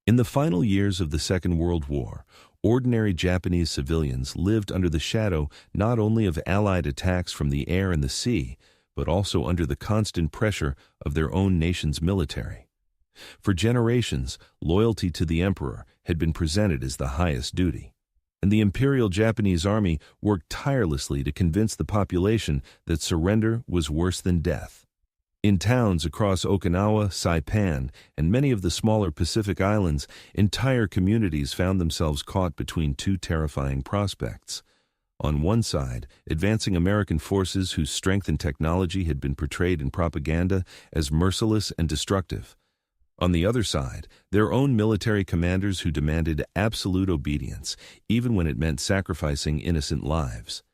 In the final years of the Second World War, ordinary Japanese civilians lived under the shadow not only of Allied attacks from the air and the sea, but also under the constant pressure of their own nation's military. For generations, loyalty to the emperor had been presented as the highest duty, and the Imperial Japanese Army worked tirelessly to convince the population that surrender was worse than death. In towns across Okinawa, Saipan, and many of the smaller Pacific islands, entire communities found themselves caught between two terrifying prospects. On one side, advancing American forces whose strength and technology had been portrayed in propaganda as merciless and destructive. On the other side, their own military commanders who demanded absolute obedience, even when it meant sacrificing innocent lives.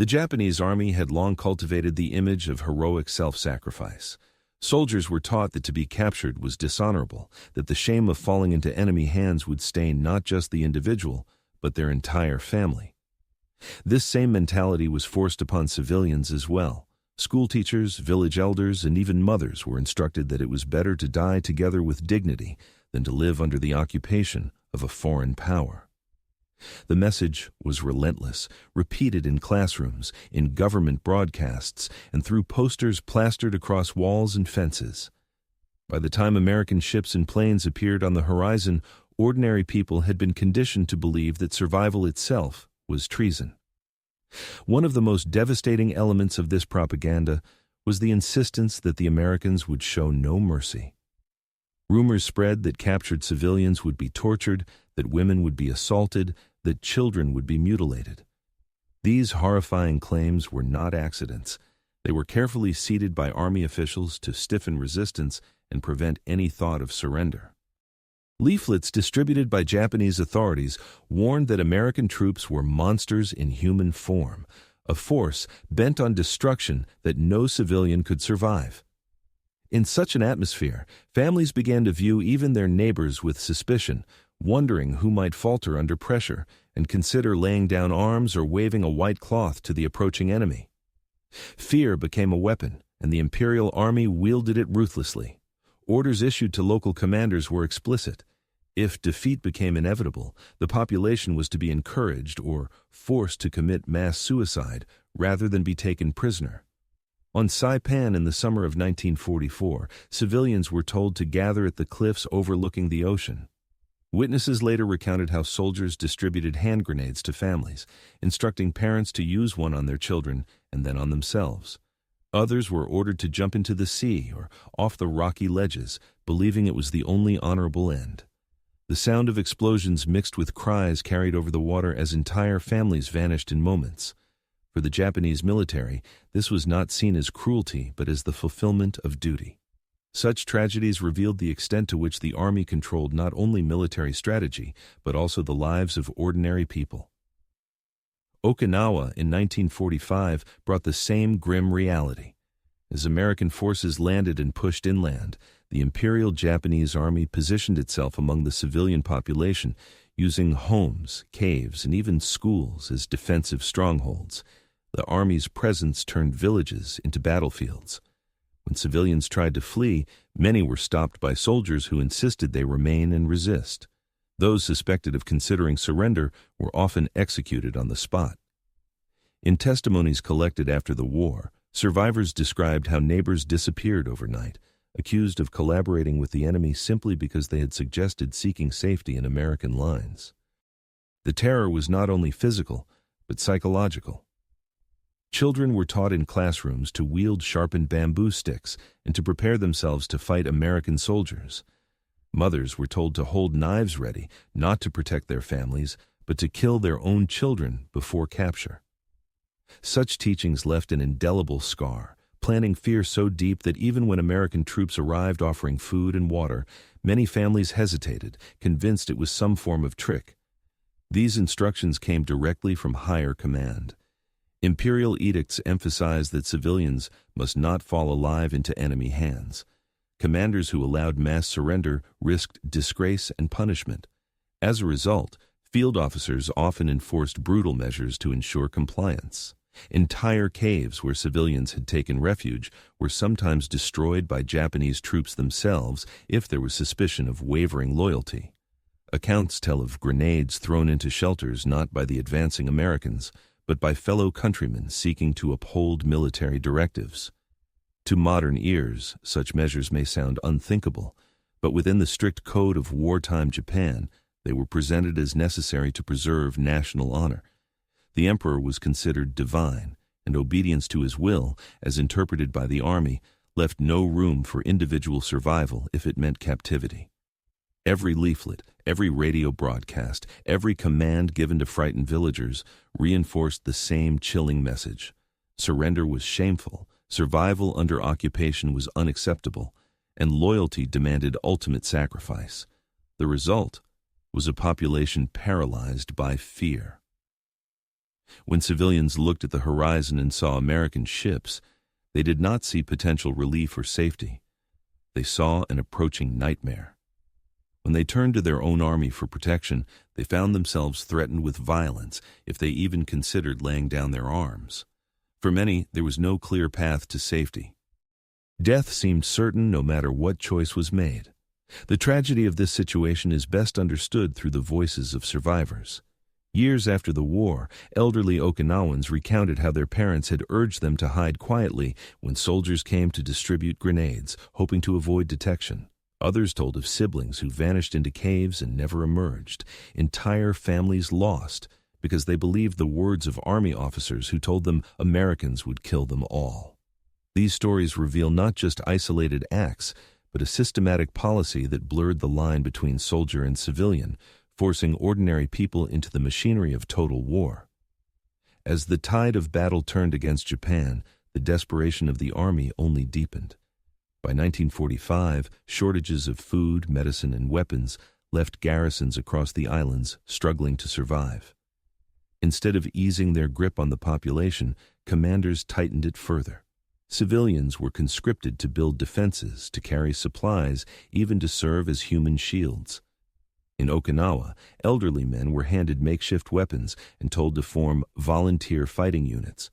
The Japanese army had long cultivated the image of heroic self-sacrifice. Soldiers were taught that to be captured was dishonorable, that the shame of falling into enemy hands would stain not just the individual, but their entire family. This same mentality was forced upon civilians as well. Schoolteachers, village elders, and even mothers were instructed that it was better to die together with dignity than to live under the occupation of a foreign power. The message was relentless, repeated in classrooms, in government broadcasts, and through posters plastered across walls and fences. By the time American ships and planes appeared on the horizon, ordinary people had been conditioned to believe that survival itself was treason. One of the most devastating elements of this propaganda was the insistence that the Americans would show no mercy. Rumors spread that captured civilians would be tortured, that women would be assaulted, that children would be mutilated. These horrifying claims were not accidents. They were carefully seeded by army officials to stiffen resistance and prevent any thought of surrender. Leaflets distributed by Japanese authorities warned that American troops were monsters in human form, a force bent on destruction that no civilian could survive. In such an atmosphere, families began to view even their neighbors with suspicion, wondering who might falter under pressure and consider laying down arms or waving a white cloth to the approaching enemy. Fear became a weapon, and the Imperial Army wielded it ruthlessly. Orders issued to local commanders were explicit. If defeat became inevitable, the population was to be encouraged or forced to commit mass suicide rather than be taken prisoner. On Saipan in the summer of 1944, civilians were told to gather at the cliffs overlooking the ocean. Witnesses later recounted how soldiers distributed hand grenades to families, instructing parents to use one on their children and then on themselves. Others were ordered to jump into the sea or off the rocky ledges, believing it was the only honorable end. The sound of explosions mixed with cries carried over the water as entire families vanished in moments. For the Japanese military, this was not seen as cruelty but as the fulfillment of duty. Such tragedies revealed the extent to which the army controlled not only military strategy, but also the lives of ordinary people. Okinawa in 1945 brought the same grim reality. As American forces landed and pushed inland, the Imperial Japanese Army positioned itself among the civilian population, using homes, caves, and even schools as defensive strongholds. The Army's presence turned villages into battlefields. When civilians tried to flee, many were stopped by soldiers who insisted they remain and resist. Those suspected of considering surrender were often executed on the spot. In testimonies collected after the war, survivors described how neighbors disappeared overnight, accused of collaborating with the enemy simply because they had suggested seeking safety in American lines. The terror was not only physical, but psychological. Children were taught in classrooms to wield sharpened bamboo sticks and to prepare themselves to fight American soldiers. Mothers were told to hold knives ready, not to protect their families, but to kill their own children before capture. Such teachings left an indelible scar, planting fear so deep that even when American troops arrived offering food and water, many families hesitated, convinced it was some form of trick. These instructions came directly from higher command. Imperial edicts emphasized that civilians must not fall alive into enemy hands. Commanders who allowed mass surrender risked disgrace and punishment. As a result, field officers often enforced brutal measures to ensure compliance. Entire caves where civilians had taken refuge were sometimes destroyed by Japanese troops themselves if there was suspicion of wavering loyalty. Accounts tell of grenades thrown into shelters not by the advancing Americans, but by fellow countrymen seeking to uphold military directives. To modern ears, such measures may sound unthinkable, but within the strict code of wartime Japan, they were presented as necessary to preserve national honor. The emperor was considered divine, and obedience to his will, as interpreted by the army, left no room for individual survival if it meant captivity. Every leaflet, every radio broadcast, every command given to frightened villagers reinforced the same chilling message. Surrender was shameful, survival under occupation was unacceptable, and loyalty demanded ultimate sacrifice. The result was a population paralyzed by fear. When civilians looked at the horizon and saw American ships, they did not see potential relief or safety. They saw an approaching nightmare. When they turned to their own army for protection, they found themselves threatened with violence if they even considered laying down their arms. For many, there was no clear path to safety. Death seemed certain no matter what choice was made. The tragedy of this situation is best understood through the voices of survivors. Years after the war, elderly Okinawans recounted how their parents had urged them to hide quietly when soldiers came to distribute grenades, hoping to avoid detection. Others told of siblings who vanished into caves and never emerged, entire families lost because they believed the words of army officers who told them Americans would kill them all. These stories reveal not just isolated acts, but a systematic policy that blurred the line between soldier and civilian, forcing ordinary people into the machinery of total war. As the tide of battle turned against Japan, the desperation of the army only deepened. By 1945, shortages of food, medicine, and weapons left garrisons across the islands struggling to survive. Instead of easing their grip on the population, commanders tightened it further. Civilians were conscripted to build defenses, to carry supplies, even to serve as human shields. In Okinawa, elderly men were handed makeshift weapons and told to form volunteer fighting units.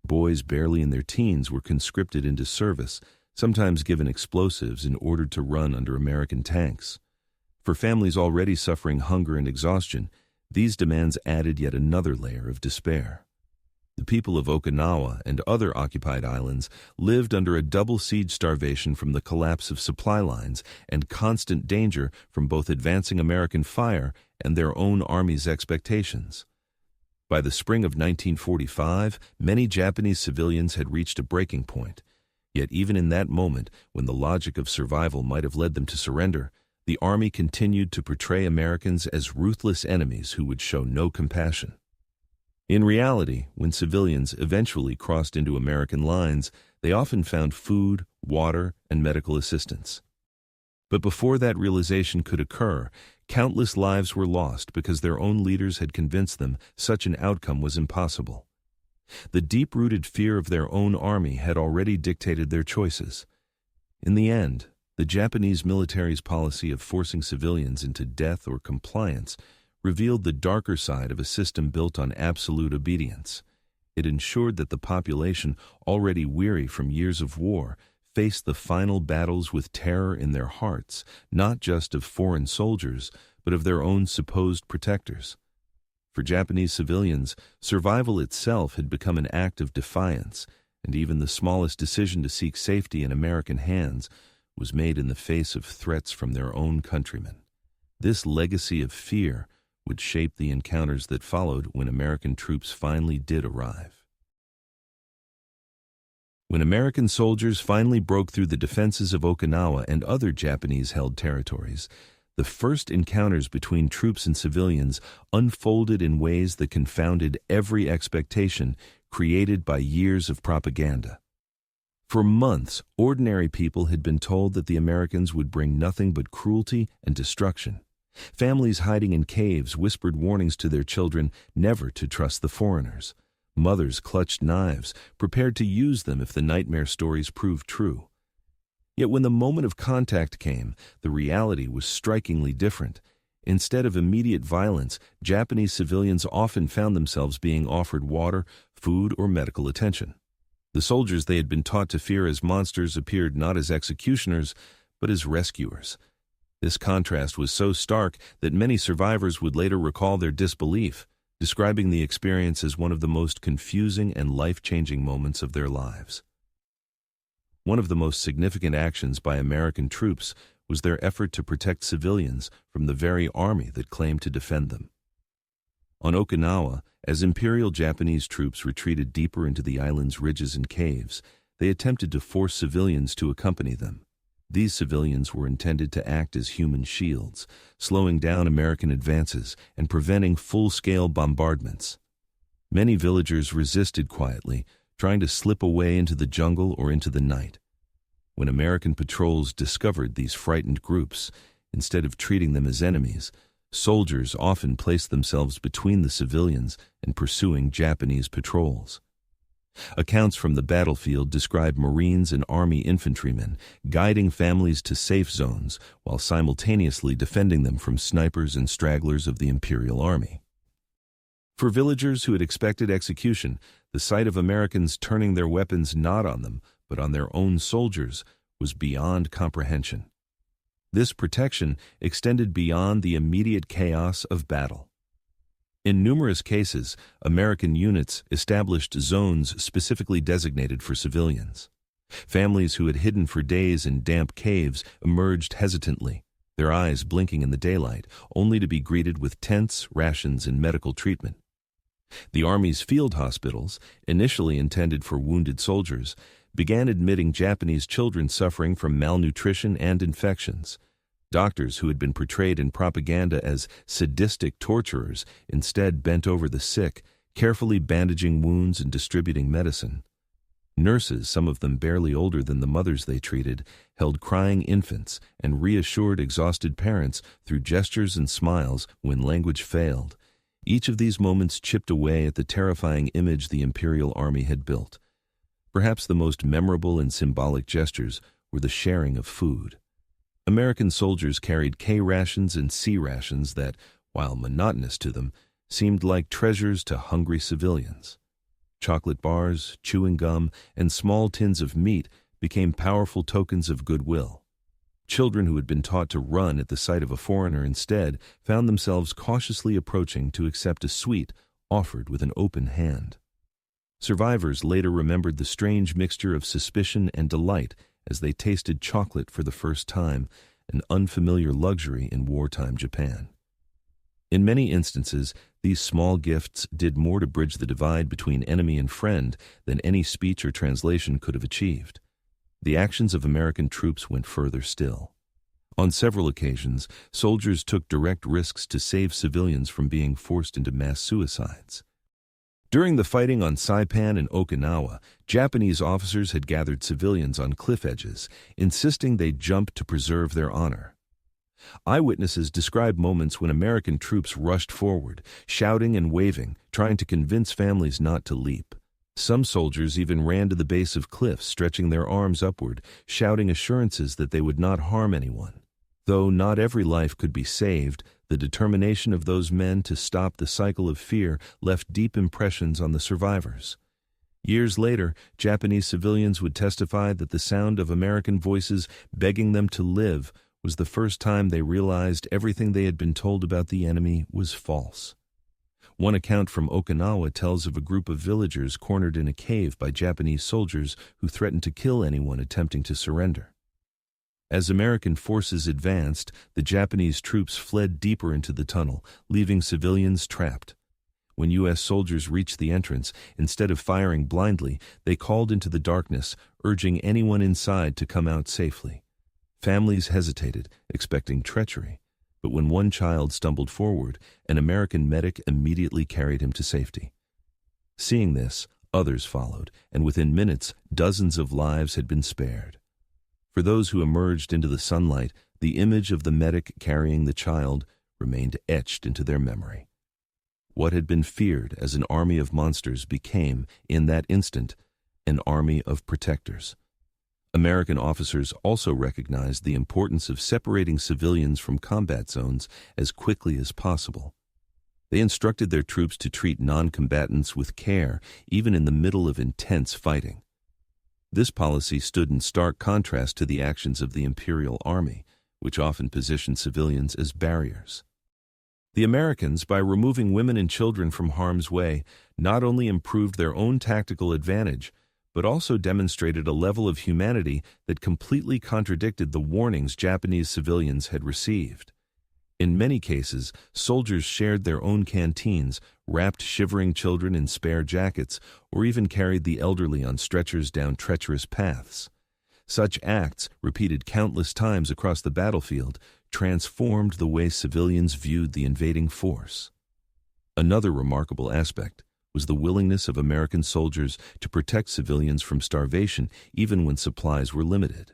Boys barely in their teens were conscripted into service, sometimes given explosives and ordered to run under American tanks. For families already suffering hunger and exhaustion, these demands added yet another layer of despair. The people of Okinawa and other occupied islands lived under a double siege starvation from the collapse of supply lines and constant danger from both advancing American fire and their own army's expectations. By the spring of 1945, many Japanese civilians had reached a breaking point. Yet even in that moment, when the logic of survival might have led them to surrender, the army continued to portray Americans as ruthless enemies who would show no compassion. In reality, when civilians eventually crossed into American lines, they often found food, water, and medical assistance. But before that realization could occur, countless lives were lost because their own leaders had convinced them such an outcome was impossible. The deep-rooted fear of their own army had already dictated their choices. In the end, the Japanese military's policy of forcing civilians into death or compliance revealed the darker side of a system built on absolute obedience. It ensured that the population, already weary from years of war, faced the final battles with terror in their hearts, not just of foreign soldiers, but of their own supposed protectors. For Japanese civilians, survival itself had become an act of defiance, and even the smallest decision to seek safety in American hands was made in the face of threats from their own countrymen. This legacy of fear would shape the encounters that followed when American troops finally did arrive. When American soldiers finally broke through the defenses of Okinawa and other Japanese-held territories, the first encounters between troops and civilians unfolded in ways that confounded every expectation created by years of propaganda. For months, ordinary people had been told that the Americans would bring nothing but cruelty and destruction. Families hiding in caves whispered warnings to their children never to trust the foreigners. Mothers clutched knives, prepared to use them if the nightmare stories proved true. Yet when the moment of contact came, the reality was strikingly different. Instead of immediate violence, Japanese civilians often found themselves being offered water, food, or medical attention. The soldiers they had been taught to fear as monsters appeared not as executioners, but as rescuers. This contrast was so stark that many survivors would later recall their disbelief, describing the experience as one of the most confusing and life-changing moments of their lives. One of the most significant actions by American troops was their effort to protect civilians from the very army that claimed to defend them. On Okinawa, as Imperial Japanese troops retreated deeper into the island's ridges and caves, they attempted to force civilians to accompany them. These civilians were intended to act as human shields, slowing down American advances and preventing full-scale bombardments. Many villagers resisted quietly, trying to slip away into the jungle or into the night. When American patrols discovered these frightened groups, instead of treating them as enemies, soldiers often placed themselves between the civilians and pursuing Japanese patrols. Accounts from the battlefield describe Marines and Army infantrymen guiding families to safe zones while simultaneously defending them from snipers and stragglers of the Imperial Army. For villagers who had expected execution, the sight of Americans turning their weapons not on them, but on their own soldiers, was beyond comprehension. This protection extended beyond the immediate chaos of battle. In numerous cases, American units established zones specifically designated for civilians. Families who had hidden for days in damp caves emerged hesitantly, their eyes blinking in the daylight, only to be greeted with tents, rations, and medical treatment. The Army's field hospitals, initially intended for wounded soldiers, began admitting Japanese children suffering from malnutrition and infections. Doctors who had been portrayed in propaganda as sadistic torturers instead bent over the sick, carefully bandaging wounds and distributing medicine. Nurses, some of them barely older than the mothers they treated, held crying infants and reassured exhausted parents through gestures and smiles when language failed. Each of these moments chipped away at the terrifying image the Imperial Army had built. Perhaps the most memorable and symbolic gestures were the sharing of food. American soldiers carried K rations and C rations that, while monotonous to them, seemed like treasures to hungry civilians. Chocolate bars, chewing gum, and small tins of meat became powerful tokens of goodwill. Children who had been taught to run at the sight of a foreigner instead found themselves cautiously approaching to accept a sweet offered with an open hand. Survivors later remembered the strange mixture of suspicion and delight as they tasted chocolate for the first time, an unfamiliar luxury in wartime Japan. In many instances, these small gifts did more to bridge the divide between enemy and friend than any speech or translation could have achieved. The actions of American troops went further still. On several occasions, soldiers took direct risks to save civilians from being forced into mass suicides. During the fighting on Saipan and Okinawa, Japanese officers had gathered civilians on cliff edges, insisting they jump to preserve their honor. Eyewitnesses describe moments when American troops rushed forward, shouting and waving, trying to convince families not to leap. Some soldiers even ran to the base of cliffs, stretching their arms upward, shouting assurances that they would not harm anyone. Though not every life could be saved, the determination of those men to stop the cycle of fear left deep impressions on the survivors. Years later, Japanese civilians would testify that the sound of American voices begging them to live was the first time they realized everything they had been told about the enemy was false. One account from Okinawa tells of a group of villagers cornered in a cave by Japanese soldiers who threatened to kill anyone attempting to surrender. As American forces advanced, the Japanese troops fled deeper into the tunnel, leaving civilians trapped. When U.S. soldiers reached the entrance, instead of firing blindly, they called into the darkness, urging anyone inside to come out safely. Families hesitated, expecting treachery, but when one child stumbled forward, an American medic immediately carried him to safety. Seeing this, others followed, and within minutes, dozens of lives had been spared. For those who emerged into the sunlight, the image of the medic carrying the child remained etched into their memory. What had been feared as an army of monsters became, in that instant, an army of protectors. American officers also recognized the importance of separating civilians from combat zones as quickly as possible. They instructed their troops to treat non-combatants with care, even in the middle of intense fighting. This policy stood in stark contrast to the actions of the Imperial Army, which often positioned civilians as barriers. The Americans, by removing women and children from harm's way, not only improved their own tactical advantage, but also demonstrated a level of humanity that completely contradicted the warnings Japanese civilians had received. In many cases, soldiers shared their own canteens, wrapped shivering children in spare jackets, or even carried the elderly on stretchers down treacherous paths. Such acts, repeated countless times across the battlefield, transformed the way civilians viewed the invading force. Another remarkable aspect was the willingness of American soldiers to protect civilians from starvation even when supplies were limited.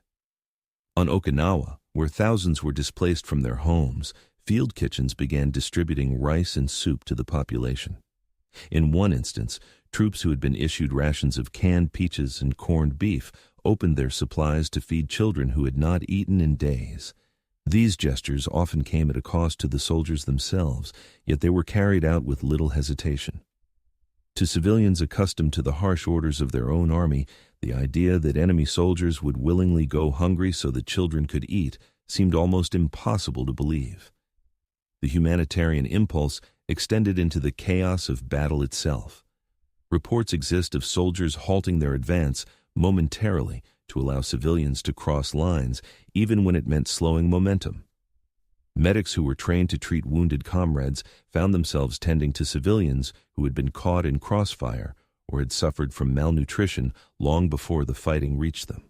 On Okinawa, where thousands were displaced from their homes, field kitchens began distributing rice and soup to the population. In one instance, troops who had been issued rations of canned peaches and corned beef opened their supplies to feed children who had not eaten in days. These gestures often came at a cost to the soldiers themselves, yet they were carried out with little hesitation. To civilians accustomed to the harsh orders of their own army, the idea that enemy soldiers would willingly go hungry so that children could eat seemed almost impossible to believe. The humanitarian impulse extended into the chaos of battle itself. Reports exist of soldiers halting their advance momentarily to allow civilians to cross lines, even when it meant slowing momentum. Medics who were trained to treat wounded comrades found themselves tending to civilians who had been caught in crossfire or had suffered from malnutrition long before the fighting reached them.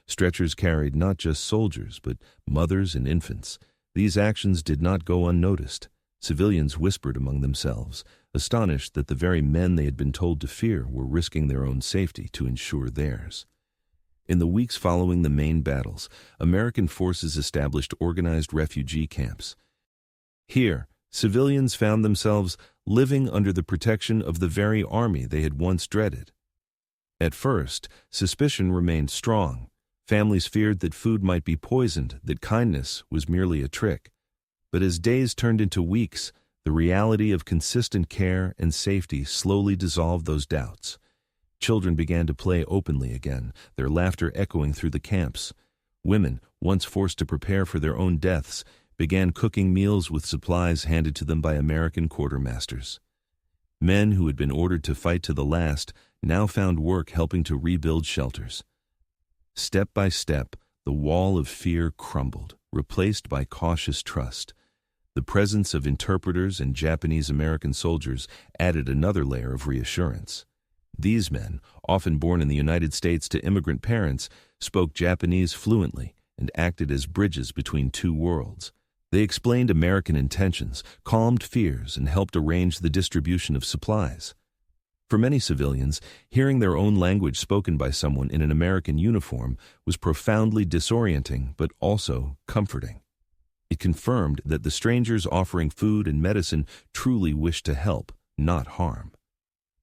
Stretchers carried not just soldiers, but mothers and infants. These actions did not go unnoticed. Civilians whispered among themselves, astonished that the very men they had been told to fear were risking their own safety to ensure theirs. In the weeks following the main battles, American forces established organized refugee camps. Here, civilians found themselves living under the protection of the very army they had once dreaded. At first, suspicion remained strong. Families feared that food might be poisoned, that kindness was merely a trick. But as days turned into weeks, the reality of consistent care and safety slowly dissolved those doubts. Children began to play openly again, their laughter echoing through the camps. Women, once forced to prepare for their own deaths, began cooking meals with supplies handed to them by American quartermasters. Men who had been ordered to fight to the last now found work helping to rebuild shelters. Step by step, the wall of fear crumbled, replaced by cautious trust. The presence of interpreters and Japanese-American soldiers added another layer of reassurance. These men, often born in the United States to immigrant parents, spoke Japanese fluently and acted as bridges between two worlds. They explained American intentions, calmed fears, and helped arrange the distribution of supplies. For many civilians, hearing their own language spoken by someone in an American uniform was profoundly disorienting but also comforting. It confirmed that the strangers offering food and medicine truly wished to help, not harm.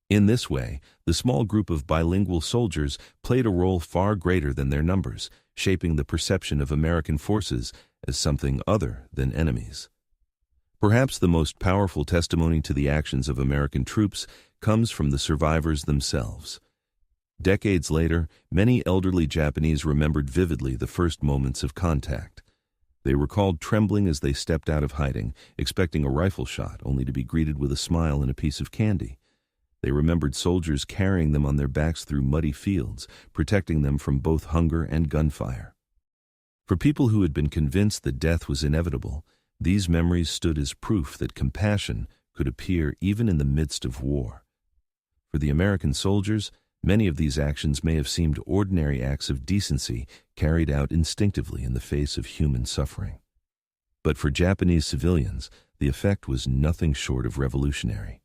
In this way, the small group of bilingual soldiers played a role far greater than their numbers, shaping the perception of American forces as something other than enemies. Perhaps the most powerful testimony to the actions of American troops comes from the survivors themselves. Decades later, many elderly Japanese remembered vividly the first moments of contact. They recalled trembling as they stepped out of hiding, expecting a rifle shot, only to be greeted with a smile and a piece of candy. They remembered soldiers carrying them on their backs through muddy fields, protecting them from both hunger and gunfire. For people who had been convinced that death was inevitable, these memories stood as proof that compassion could appear even in the midst of war. For the American soldiers, many of these actions may have seemed ordinary acts of decency carried out instinctively in the face of human suffering. But for Japanese civilians, the effect was nothing short of revolutionary.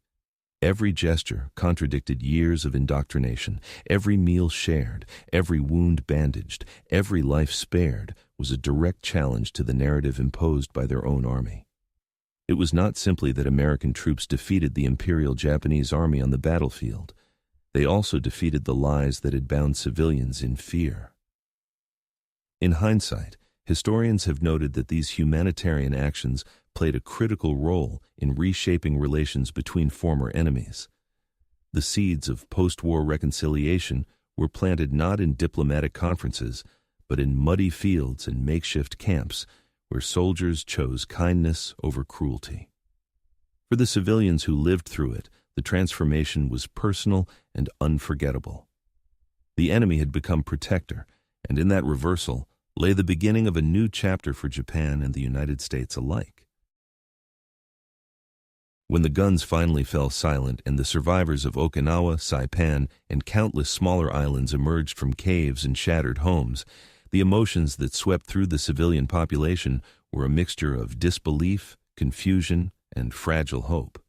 Every gesture contradicted years of indoctrination. Every meal shared, every wound bandaged, every life spared was a direct challenge to the narrative imposed by their own army. It was not simply that American troops defeated the Imperial Japanese Army on the battlefield. They also defeated the lies that had bound civilians in fear. In hindsight, historians have noted that these humanitarian actions played a critical role in reshaping relations between former enemies. The seeds of post-war reconciliation were planted not in diplomatic conferences, but in muddy fields and makeshift camps, where soldiers chose kindness over cruelty. For the civilians who lived through it, the transformation was personal and unforgettable. The enemy had become protector, and in that reversal lay the beginning of a new chapter for Japan and the United States alike. When the guns finally fell silent and the survivors of Okinawa, Saipan, and countless smaller islands emerged from caves and shattered homes, the emotions that swept through the civilian population were a mixture of disbelief, confusion, and fragile hope.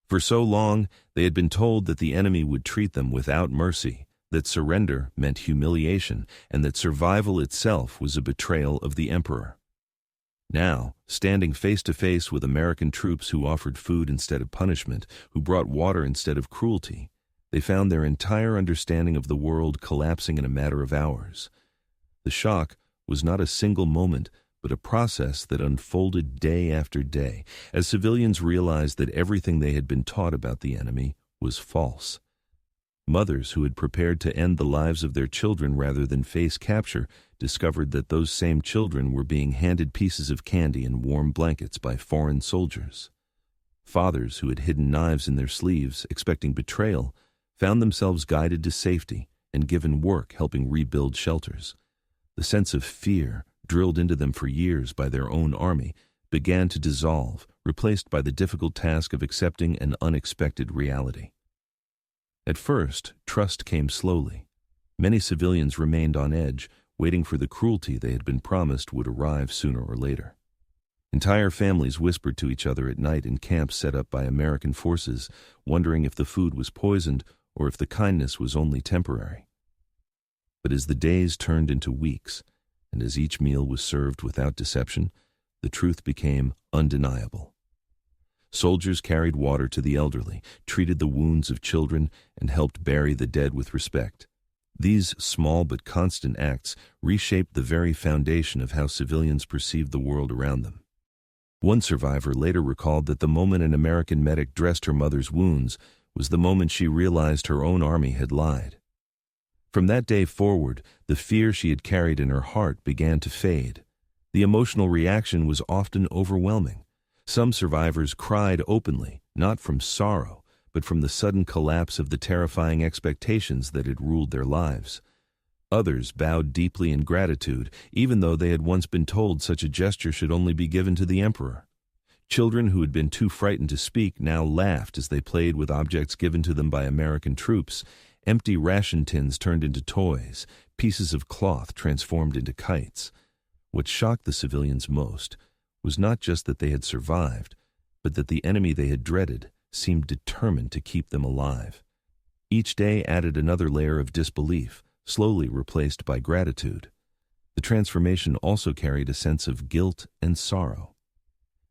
For so long, they had been told that the enemy would treat them without mercy, that surrender meant humiliation, and that survival itself was a betrayal of the emperor. Now, standing face to face with American troops who offered food instead of punishment, who brought water instead of cruelty, they found their entire understanding of the world collapsing in a matter of hours. The shock was not a single moment, but a process that unfolded day after day, as civilians realized that everything they had been taught about the enemy was false. Mothers who had prepared to end the lives of their children rather than face capture discovered that those same children were being handed pieces of candy and warm blankets by foreign soldiers. Fathers who had hidden knives in their sleeves, expecting betrayal, found themselves guided to safety and given work helping rebuild shelters. The sense of fear, drilled into them for years by their own army, began to dissolve, replaced by the difficult task of accepting an unexpected reality. At first, trust came slowly. Many civilians remained on edge, waiting for the cruelty they had been promised would arrive sooner or later. Entire families whispered to each other at night in camps set up by American forces, wondering if the food was poisoned or if the kindness was only temporary. But as the days turned into weeks, and as each meal was served without deception, the truth became undeniable. Soldiers carried water to the elderly, treated the wounds of children, and helped bury the dead with respect. These small but constant acts reshaped the very foundation of how civilians perceived the world around them. One survivor later recalled that the moment an American medic dressed her mother's wounds was the moment she realized her own army had lied. From that day forward, the fear she had carried in her heart began to fade. The emotional reaction was often overwhelming. Some survivors cried openly, not from sorrow, but from the sudden collapse of the terrifying expectations that had ruled their lives. Others bowed deeply in gratitude, even though they had once been told such a gesture should only be given to the emperor. Children who had been too frightened to speak now laughed as they played with objects given to them by American troops. Empty ration tins turned into toys, pieces of cloth transformed into kites. What shocked the civilians most was not just that they had survived, but that the enemy they had dreaded seemed determined to keep them alive. Each day added another layer of disbelief, slowly replaced by gratitude. The transformation also carried a sense of guilt and sorrow.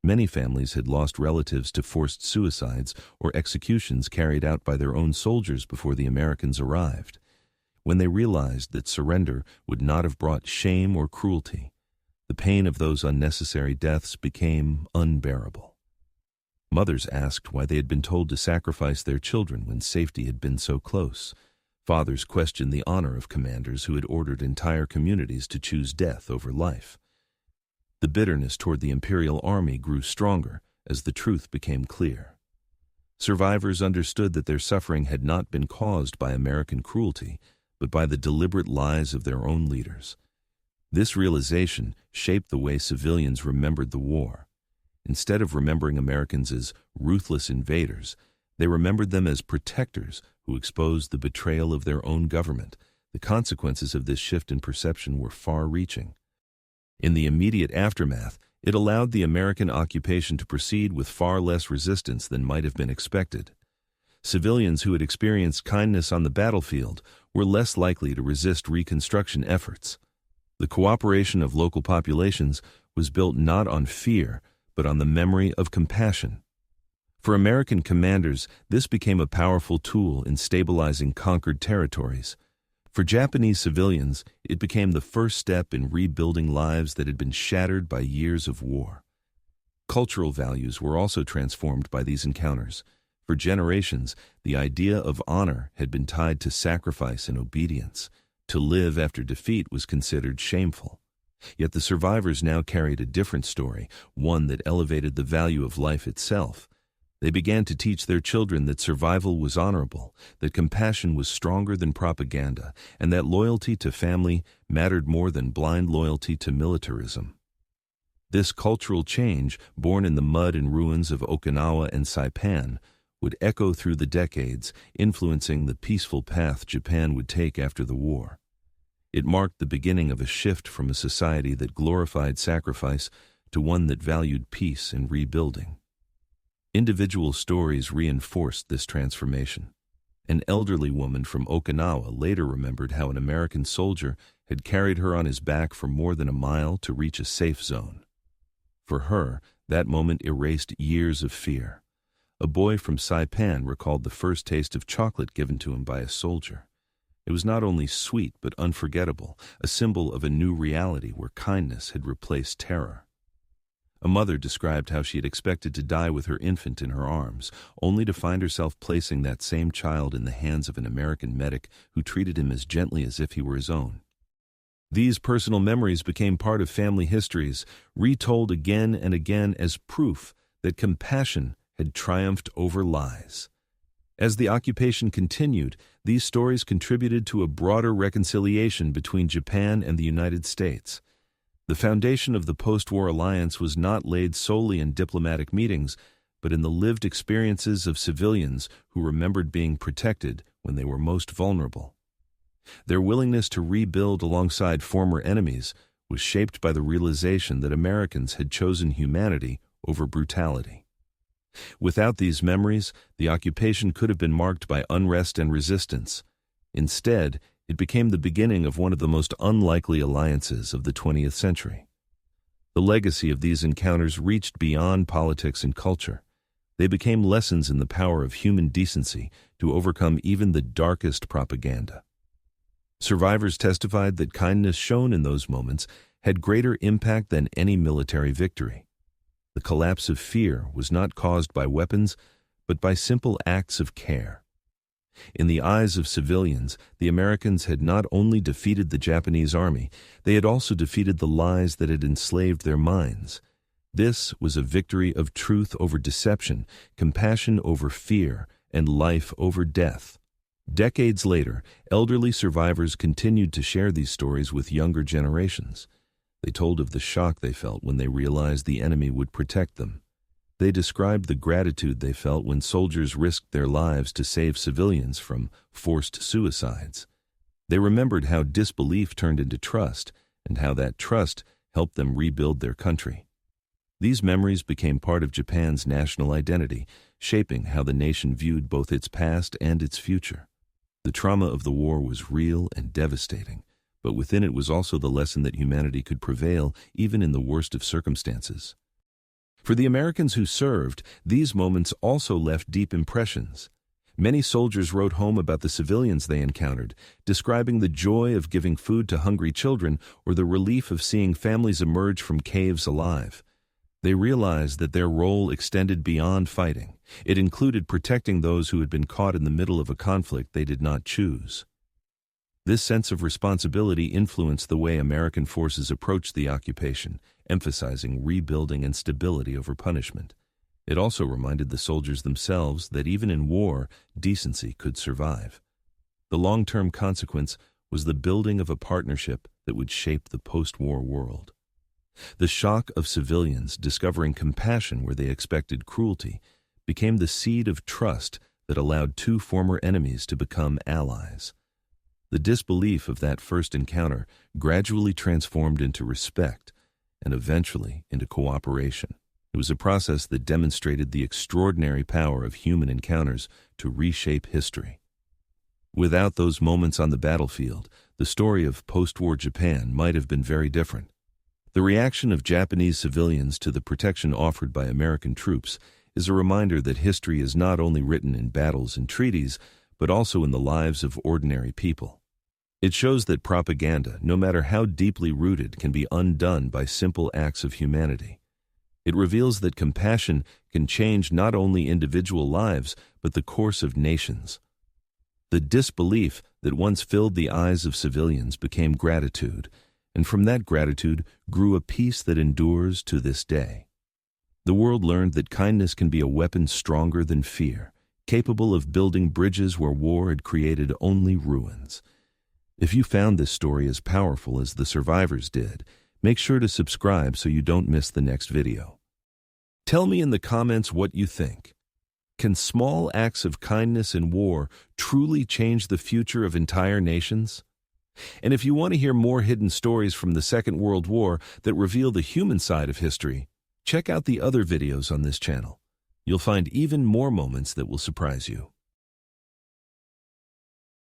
Many families had lost relatives to forced suicides or executions carried out by their own soldiers before the Americans arrived. When they realized that surrender would not have brought shame or cruelty, the pain of those unnecessary deaths became unbearable. Mothers asked why they had been told to sacrifice their children when safety had been so close. Fathers questioned the honor of commanders who had ordered entire communities to choose death over life. The bitterness toward the imperial army grew stronger as the truth became clear. Survivors understood that their suffering had not been caused by American cruelty, but by the deliberate lies of their own leaders. This realization shaped the way civilians remembered the war. Instead of remembering Americans as ruthless invaders, they remembered them as protectors who exposed the betrayal of their own government. The consequences of this shift in perception were far-reaching. In the immediate aftermath, it allowed the American occupation to proceed with far less resistance than might have been expected. Civilians who had experienced kindness on the battlefield were less likely to resist reconstruction efforts. The cooperation of local populations was built not on fear, but on the memory of compassion. For American commanders, this became a powerful tool in stabilizing conquered territories. For Japanese civilians, it became the first step in rebuilding lives that had been shattered by years of war. Cultural values were also transformed by these encounters. For generations, the idea of honor had been tied to sacrifice and obedience. To live after defeat was considered shameful. Yet the survivors now carried a different story, one that elevated the value of life itself. They began to teach their children that survival was honorable, that compassion was stronger than propaganda, and that loyalty to family mattered more than blind loyalty to militarism. This cultural change, born in the mud and ruins of Okinawa and Saipan, would echo through the decades, influencing the peaceful path Japan would take after the war. It marked the beginning of a shift from a society that glorified sacrifice to one that valued peace and rebuilding. Individual stories reinforced this transformation. An elderly woman from Okinawa later remembered how an American soldier had carried her on his back for more than a mile to reach a safe zone. For her, that moment erased years of fear. A boy from Saipan recalled the first taste of chocolate given to him by a soldier. It was not only sweet but unforgettable, a symbol of a new reality where kindness had replaced terror. A mother described how she had expected to die with her infant in her arms, only to find herself placing that same child in the hands of an American medic who treated him as gently as if he were his own. These personal memories became part of family histories, retold again and again as proof that compassion had triumphed over lies. As the occupation continued, these stories contributed to a broader reconciliation between Japan and the United States. The foundation of the post-war alliance was not laid solely in diplomatic meetings, but in the lived experiences of civilians who remembered being protected when they were most vulnerable. Their willingness to rebuild alongside former enemies was shaped by the realization that Americans had chosen humanity over brutality. Without these memories, the occupation could have been marked by unrest and resistance. Instead, it became the beginning of one of the most unlikely alliances of the 20th century. The legacy of these encounters reached beyond politics and culture. They became lessons in the power of human decency to overcome even the darkest propaganda. Survivors testified that kindness shown in those moments had greater impact than any military victory. The collapse of fear was not caused by weapons, but by simple acts of care. In the eyes of civilians, the Americans had not only defeated the Japanese army, they had also defeated the lies that had enslaved their minds. This was a victory of truth over deception, compassion over fear, and life over death. Decades later, elderly survivors continued to share these stories with younger generations. They told of the shock they felt when they realized the enemy would protect them. They described the gratitude they felt when soldiers risked their lives to save civilians from forced suicides. They remembered how disbelief turned into trust, and how that trust helped them rebuild their country. These memories became part of Japan's national identity, shaping how the nation viewed both its past and its future. The trauma of the war was real and devastating, but within it was also the lesson that humanity could prevail even in the worst of circumstances. For the Americans who served, these moments also left deep impressions. Many soldiers wrote home about the civilians they encountered, describing the joy of giving food to hungry children or the relief of seeing families emerge from caves alive. They realized that their role extended beyond fighting. It included protecting those who had been caught in the middle of a conflict they did not choose. This sense of responsibility influenced the way American forces approached the occupation, emphasizing rebuilding and stability over punishment. It also reminded the soldiers themselves that even in war, decency could survive. The long-term consequence was the building of a partnership that would shape the post-war world. The shock of civilians discovering compassion where they expected cruelty became the seed of trust that allowed two former enemies to become allies. The disbelief of that first encounter gradually transformed into respect and eventually into cooperation. It was a process that demonstrated the extraordinary power of human encounters to reshape history. Without those moments on the battlefield, the story of post-war Japan might have been very different. The reaction of Japanese civilians to the protection offered by American troops is a reminder that history is not only written in battles and treaties, but also in the lives of ordinary people. It shows that propaganda, no matter how deeply rooted, can be undone by simple acts of humanity. It reveals that compassion can change not only individual lives, but the course of nations. The disbelief that once filled the eyes of civilians became gratitude, and from that gratitude grew a peace that endures to this day. The world learned that kindness can be a weapon stronger than fear, capable of building bridges where war had created only ruins. If you found this story as powerful as the survivors did, make sure to subscribe so you don't miss the next video. Tell me in the comments what you think. Can small acts of kindness in war truly change the future of entire nations? And if you want to hear more hidden stories from the Second World War that reveal the human side of history, check out the other videos on this channel. You'll find even more moments that will surprise you.